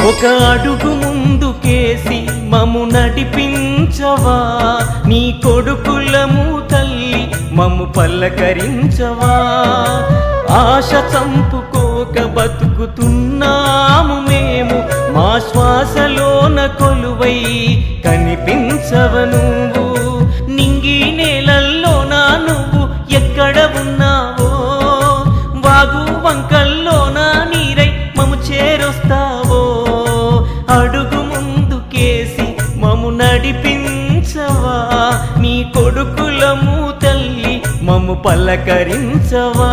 ఒక అడుగు ముందుకేసి మము నడిపించవా, నీ కొడుకులము తల్లి మము పల్లకరించవా. ఆశ చంపుకోక బతుకుతున్నాము మేము, మా శ్వాసలోన కొలువై కనిపించవ నువ్వు. నింగి నేలల్లోనా నువ్వు ఎక్కడ ఉన్నావో, వాగు వంకల్లోనా నీరై మము చేరొస్తావో. అడుగు ముందుకేసి మము నడిపించవా, నీ కొడుకులము తల్లి మము పలకరించవా.